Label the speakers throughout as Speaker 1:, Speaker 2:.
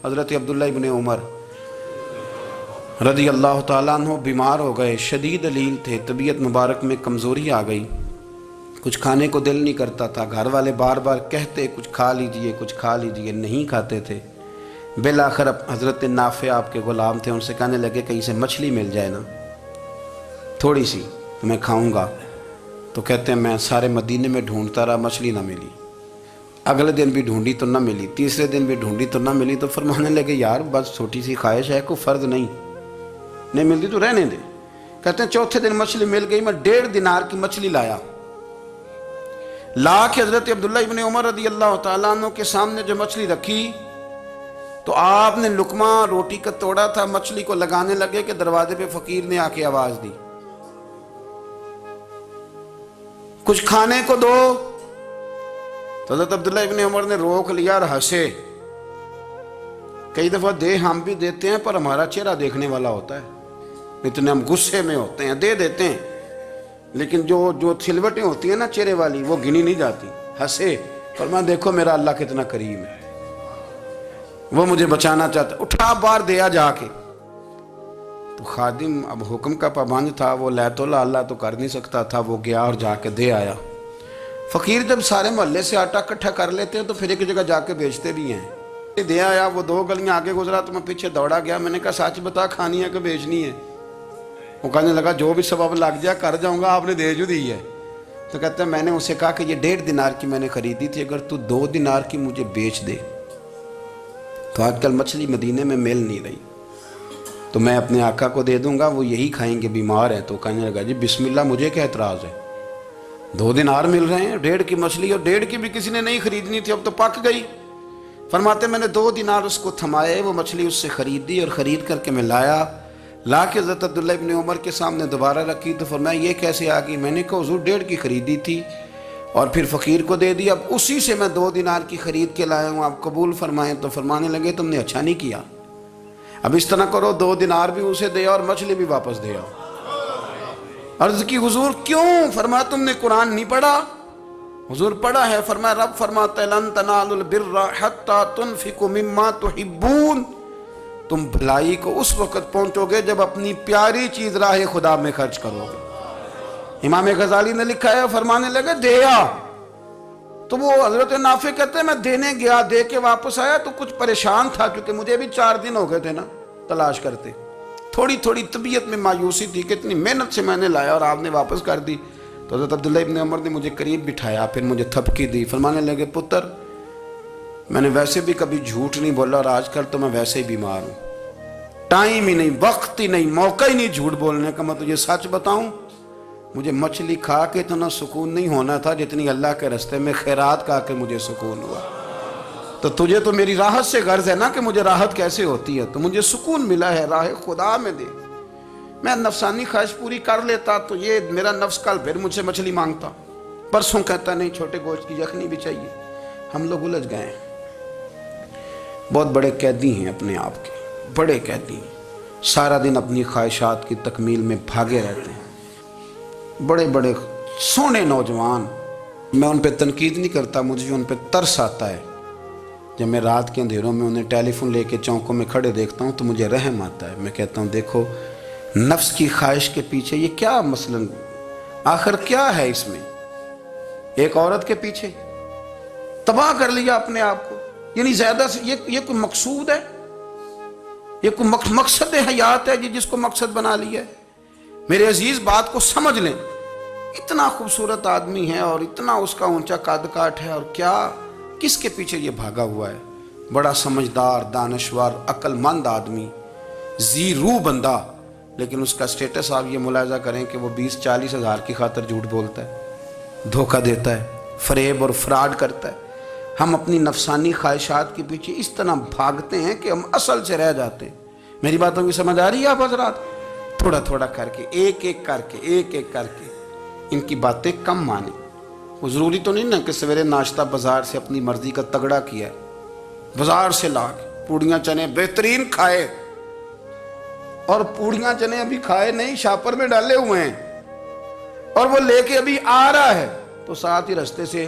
Speaker 1: حضرت عبداللہ ابن عمر رضی اللہ تعالیٰ عنہ بیمار ہو گئے، شدید علیل تھے، طبیعت مبارک میں کمزوری آ گئی، کچھ کھانے کو دل نہیں کرتا تھا، گھر والے بار بار کہتے کچھ کھا لیجئے کچھ کھا لیجئے، نہیں کھاتے تھے۔ بالآخر حضرت نافع آپ کے غلام تھے، ان سے کہنے لگے کہیں سے مچھلی مل جائے نا تھوڑی سی تو میں کھاؤں گا۔ تو کہتے ہیں میں سارے مدینے میں ڈھونڈتا رہا، مچھلی نہ ملی، اگلے دن بھی ڈھونڈی تو نہ ملی، تیسرے دن بھی ڈھونڈی تو نہ ملی، تو فرمانے لگے یار بس چھوٹی سی خواہش ہے، کوئی فرض نہیں ملتی تو رہنے دے۔ کہتے ہیں چوتھے دن مچھلی مل گئی، میں 1.5 دینار کی مچھلی لا کے حضرت عبداللہ ابن عمر رضی اللہ تعالیٰ عنہ کے سامنے جو مچھلی رکھی تو آپ نے لقمہ روٹی کا توڑا تھا، مچھلی کو لگانے لگے کہ دروازے پہ فقیر نے آ کے آواز دی کچھ کھانے کو دو۔ تو حضرت عبداللہ ابن عمر نے روک لیا اور ہنسے۔ کئی دفعہ ہم بھی دیتے ہیں پر ہمارا چہرہ دیکھنے والا ہوتا ہے، اتنے ہم غصے میں ہوتے ہیں دے دیتے ہیں، لیکن جو سلوٹیں ہوتی ہیں نا چہرے والی وہ گنی نہیں جاتی۔ ہنسے، فرمایا دیکھو میرا اللہ کتنا کریم ہے، وہ مجھے بچانا چاہتا، اٹھا بار دیا جا کے۔ تو خادم اب حکم کا پابند تھا، وہ لیت اللہ تو کر نہیں سکتا تھا، وہ گیا اور جا کے دے آیا۔ فقیر جب سارے محلے سے آٹا اکٹھا کر لیتے ہیں تو پھر ایک جگہ جا کے بیچتے بھی ہیں۔ دے آیا، وہ 2 گلیاں آگے گزرا تو میں پیچھے دوڑا گیا، میں نے کہا سچ بتا کھانی ہے کہ بیچنی ہے؟ وہ کہنے لگا جو بھی سبب لگ جائے کر جاؤں گا، آپ نے دے جو دی ہے۔ تو کہتا ہے میں نے اسے کہا کہ یہ 1.5 دینار کی میں نے خریدی تھی، اگر تو 2 دینار کی مجھے بیچ دے تو آج کل مچھلی مدینے میں مل نہیں رہی، تو میں اپنے آقا کو دے دوں گا، وہ یہی کھائیں گے، بیمار ہیں۔ تو کہنے لگا جی بسم اللہ، مجھے کیا اعتراض ہے، 2 دینار مل رہے ہیں، 1.5 کی مچھلی، اور 1.5 کی بھی کسی نے نہیں خریدنی تھی، اب تو پک گئی۔ فرماتے میں نے 2 دینار اس کو تھمائے، وہ مچھلی اس سے خریدی اور خرید کر کے میں لا کے حضرت عبداللہ ابن عمر کے سامنے دوبارہ رکھی۔ تو فرمایا یہ کیسے آ گئی؟ میں نے کہا حضور 1.5 کی خریدی تھی اور پھر فقیر کو دے دی، اب اسی سے میں 2 دینار کی خرید کے لایا ہوں، آپ قبول فرمائیں۔ تو فرمانے لگے تم نے اچھا نہیں کیا، اب اس طرح کرو 2 دینار بھی اسے دے اور مچھلی بھی واپس دے آؤ۔ عرض کی حضور کیوں؟ فرمایا تم نے قرآن نہیں پڑھا؟ حضور پڑھا ہے۔ فرمایا رب فرماتا ہے لن تنالوا البر حتی تنفقوا مما تحبون، تم بھلائی کو اس وقت پہنچو گے جب اپنی پیاری چیز راہ خدا میں خرچ کرو گے۔ امام غزالی نے لکھا ہے، فرمانے لگے دیا، تو وہ حضرت نافع کہتے ہیں میں دینے گیا، دے کے واپس آیا تو کچھ پریشان تھا، کیونکہ مجھے بھی 4 دن ہو گئے تھے نا تلاش کرتے، تھوڑی طبیعت میں مایوسی تھی کہ اتنی محنت سے میں نے لایا اور آپ نے واپس کر دی۔ تو حضرت عبداللہ ابن عمر نے مجھے قریب بٹھایا، پھر مجھے تھپکی دی، فرمانے لگے پتر میں نے ویسے بھی کبھی جھوٹ نہیں بولا اور آج کل تو میں ویسے ہی بیمار ہوں، ٹائم ہی نہیں، وقت ہی نہیں، موقع ہی نہیں جھوٹ بولنے کا، میں تجھے سچ بتاؤں مجھے مچھلی کھا کے اتنا سکون نہیں ہونا تھا جتنی اللہ کے راستے میں خیرات کھا کے مجھے سکون ہوا۔ تو تجھے تو میری راحت سے غرض ہے نا کہ مجھے راحت کیسے ہوتی ہے، تو مجھے سکون ملا ہے راہ خدا میں دے، میں نفسانی خواہش پوری کر لیتا تو یہ میرا نفس کل پھر مجھ سے مچھلی مانگتا، پرسوں کہتا نہیں چھوٹے گوشت کی یخنی بھی چاہیے۔ ہم لوگ الجھ گئے ہیں، بہت بڑے قیدی ہیں اپنے آپ کے، بڑے قیدی ہیں، سارا دن اپنی خواہشات کی تکمیل میں بھاگے رہتے ہیں، بڑے بڑے سونے نوجوان۔ میں ان پہ تنقید نہیں کرتا، مجھے ان پہ ترس آتا ہے، جب میں رات کے اندھیروں میں انہیں ٹیلی فون لے کے چوکوں میں کھڑے دیکھتا ہوں تو مجھے رحم آتا ہے، میں کہتا ہوں دیکھو نفس کی خواہش کے پیچھے یہ کیا مثلاً آخر کیا ہے اس میں، ایک عورت کے پیچھے تباہ کر لیا اپنے آپ کو، یعنی زیادہ سے یہ کوئی مقصود ہے، یہ کوئی مقصد حیات ہے جس کو مقصد بنا لیا ہے؟ میرے عزیز بات کو سمجھ لیں، اتنا خوبصورت آدمی ہے اور اتنا اس کا اونچا قد کاٹ ہے، اور کیا کس کے پیچھے یہ بھاگا ہوا ہے؟ بڑا سمجھدار، دانشور، عقل مند آدمی، ذی روح بندہ، لیکن اس کا سٹیٹس آپ یہ ملاحظہ کریں کہ وہ 20-40 ہزار کی خاطر جھوٹ بولتا ہے، دھوکہ دیتا ہے، فریب اور فراڈ کرتا ہے۔ ہم اپنی نفسانی خواہشات کے پیچھے اس طرح بھاگتے ہیں کہ ہم اصل سے رہ جاتے ہیں۔ میری باتوں کی سمجھ آ رہی ہے آپ حضرات؟ تھوڑا تھوڑا کر کے، ایک ایک کر کے ان کی باتیں کم مانیں۔ وہ ضروری تو نہیں نا کہ سویرے ناشتہ بازار سے اپنی مرضی کا تگڑا کیا ہے، بازار سے لا کے پوڑیاں چنے بہترین کھائے، اور پوڑیاں چنے ابھی کھائے نہیں، شاپر میں ڈالے ہوئے ہیں، اور وہ لے کے ابھی آ رہا ہے تو ساتھ ہی رستے سے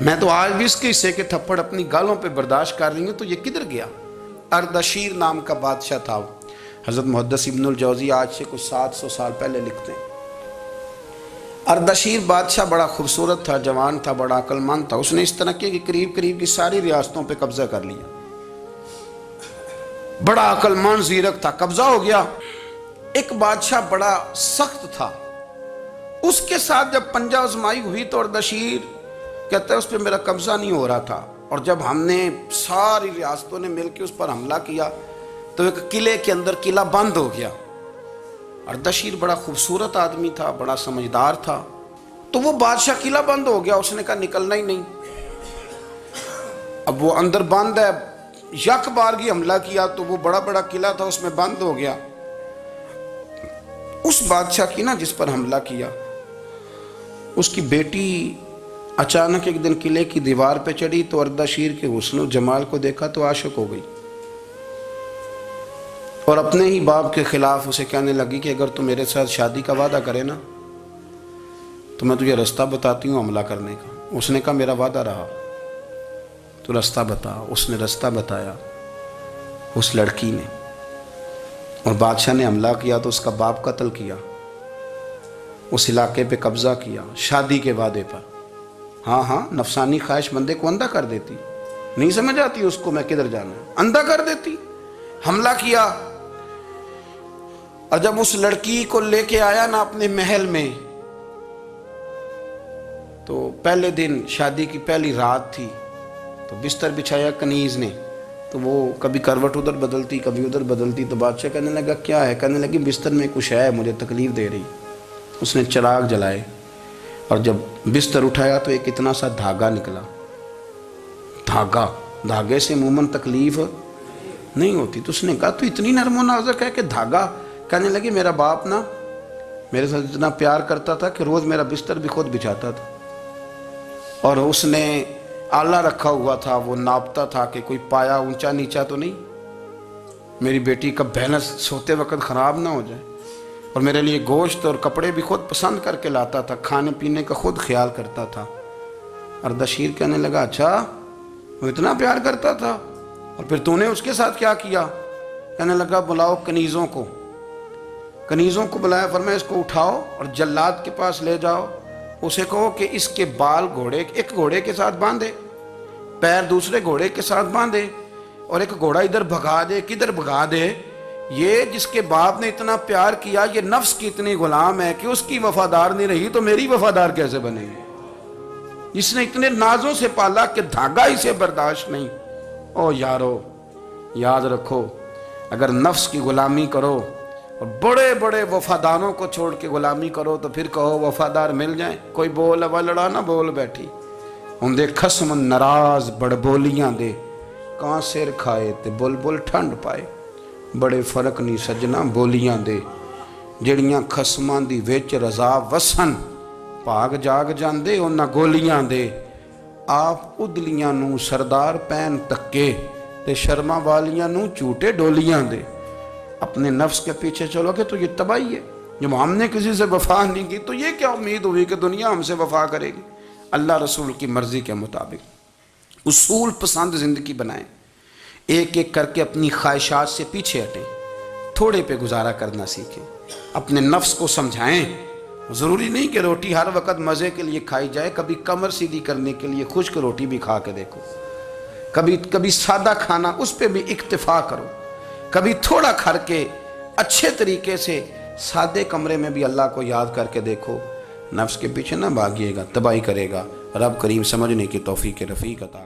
Speaker 1: میں تو آج بھی اس کے حصے کے تھپڑ اپنی گالوں پہ برداشت کر رہی ہوں، تو یہ کدھر گیا؟ اردشیر نام کا بادشاہ تھا، حضرت محدث ابن الجوزی آج سے کچھ 700 سال پہلے لکھتے ہیں۔ اردشیر بادشاہ بڑا خوبصورت تھا، جوان تھا، بڑا عقل مند تھا۔ اس نے اس طرح کیا کہ قریب کی ساری ریاستوں پہ قبضہ کر لیا۔ بڑا عقل مند زیرک تھا، قبضہ ہو گیا۔ ایک بادشاہ بڑا سخت تھا، اس کے ساتھ جب پنجہ آزمائی ہوئی تو اردشیر کہتا ہے اس پہ میرا قبضہ نہیں ہو رہا تھا، اور جب ہم نے ساری ریاستوں نے مل کے اس پر حملہ کیا تو ایک قلعے کے اندر قلعہ بند ہو گیا۔ اردشیر بڑا خوبصورت آدمی تھا، بڑا سمجھدار تھا، تو وہ بادشاہ قلعہ بند ہو گیا، اس نے کہا نکلنا ہی نہیں۔ اب وہ اندر بند ہے، یک بارگی حملہ کیا تو وہ بڑا قلعہ تھا اس میں بند ہو گیا۔ اس بادشاہ کی نا جس پر حملہ کیا، اس کی بیٹی اچانک ایک دن قلعے کی دیوار پہ چڑھی تو اردشیر کے حسن و جمال کو دیکھا تو عاشق ہو گئی، اور اپنے ہی باپ کے خلاف اسے کہنے لگی کہ اگر تو میرے ساتھ شادی کا وعدہ کرے نا تو میں تجھے رستہ بتاتی ہوں حملہ کرنے کا۔ اس نے کہا میرا وعدہ رہا، تو رستہ بتا۔ اس نے رستہ بتایا اس لڑکی نے، اور بادشاہ نے حملہ کیا تو اس کا باپ قتل کیا، اس علاقے پہ قبضہ کیا شادی کے وعدے پر۔ ہاں نفسانی خواہش بندے کو اندھا کر دیتی، نہیں سمجھ آتی اس کو میں کدھر جانا ہے، اندھا کر دیتی۔ حملہ کیا، اور جب اس لڑکی کو لے کے آیا نا اپنے محل میں، تو پہلے دن شادی کی پہلی رات تھی، تو بستر بچھایا کنیز نے، تو وہ کبھی کروٹ ادھر بدلتی کبھی ادھر بدلتی، تو بادشاہ کہنے لگا کیا ہے؟ کہنے لگی بستر میں کچھ ہے، مجھے تکلیف دے رہی۔ اس نے چراغ جلائے اور جب بستر اٹھایا تو ایک اتنا سا دھاگا نکلا۔ دھاگے سے عموماً تکلیف نہیں ہوتی، تو اس نے کہا تو اتنی نرم و نازک ہے کہ دھاگا؟ کہنے لگی میرا باپ نا میرے ساتھ اتنا پیار کرتا تھا کہ روز میرا بستر بھی خود بچھاتا تھا، اور اس نے آلہ رکھا ہوا تھا، وہ ناپتا تھا کہ کوئی پایا اونچا نیچا تو نہیں، میری بیٹی کا بیلنس سوتے وقت خراب نہ ہو جائے، اور میرے لیے گوشت اور کپڑے بھی خود پسند کر کے لاتا تھا، کھانے پینے کا خود خیال کرتا تھا۔ اردشیر کہنے لگا اچھا وہ اتنا پیار کرتا تھا، اور پھر تو نے اس کے ساتھ کیا کیا؟ کہنے لگا بلاؤ کنیزوں کو بلایا، فرمایا اس کو اٹھاؤ اور جلاد کے پاس لے جاؤ، اسے کہو کہ اس کے بال ایک گھوڑے کے ساتھ باندھے، پیر دوسرے گھوڑے کے ساتھ باندھے، اور ایک گھوڑا ادھر بھگا دے کدھر بھگا دے۔ یہ جس کے باپ نے اتنا پیار کیا، یہ نفس کی اتنی غلام ہے کہ اس کی وفادار نہیں رہی تو میری وفادار کیسے بنے گی؟ جس نے اتنے نازوں سے پالا کہ دھاگا اسے برداشت نہیں۔ او یارو یاد رکھو، اگر نفس کی غلامی کرو اور بڑے بڑے وفاداروں کو چھوڑ کے غلامی کرو تو پھر کہو وفادار مل جائیں، کوئی بول وا لڑا نہ بول بیٹھی ہوں دے خسم ناراض بڑ بولیاں دے، کہاں سر کھائے تے بلبل ٹھنڈ پائے، بڑے فرق نہیں سجنا بولیاں دے، جڑیاں خسماں دی وچ رضا وسن، بھاگ جاگ جاندے انہاں گولیاں دے، آپ ادلیاں نو سردار پین تکے تے شرما والیاں نو چوٹے ڈولیاں دے۔ اپنے نفس کے پیچھے چلو گے تو یہ تباہی ہے۔ جب ہم نے کسی سے وفا نہیں کی تو یہ کیا امید ہوئی کہ دنیا ہم سے وفا کرے گی؟ اللہ رسول کی مرضی کے مطابق اصول پسند زندگی بنائیں، ایک ایک کر کے اپنی خواہشات سے پیچھے ہٹیں، تھوڑے پہ گزارا کرنا سیکھیں، اپنے نفس کو سمجھائیں۔ ضروری نہیں کہ روٹی ہر وقت مزے کے لیے کھائی جائے، کبھی کمر سیدھی کرنے کے لیے خشک روٹی بھی کھا کے دیکھو، کبھی سادہ کھانا اس پہ بھی اکتفا کرو، کبھی تھوڑا کھر کے اچھے طریقے سے سادے کمرے میں بھی اللہ کو یاد کر کے دیکھو۔ نفس کے پیچھے نہ بھاگیے گا، تباہی کرے گا۔ رب کریم سمجھنے کی توفیق رفیق عطا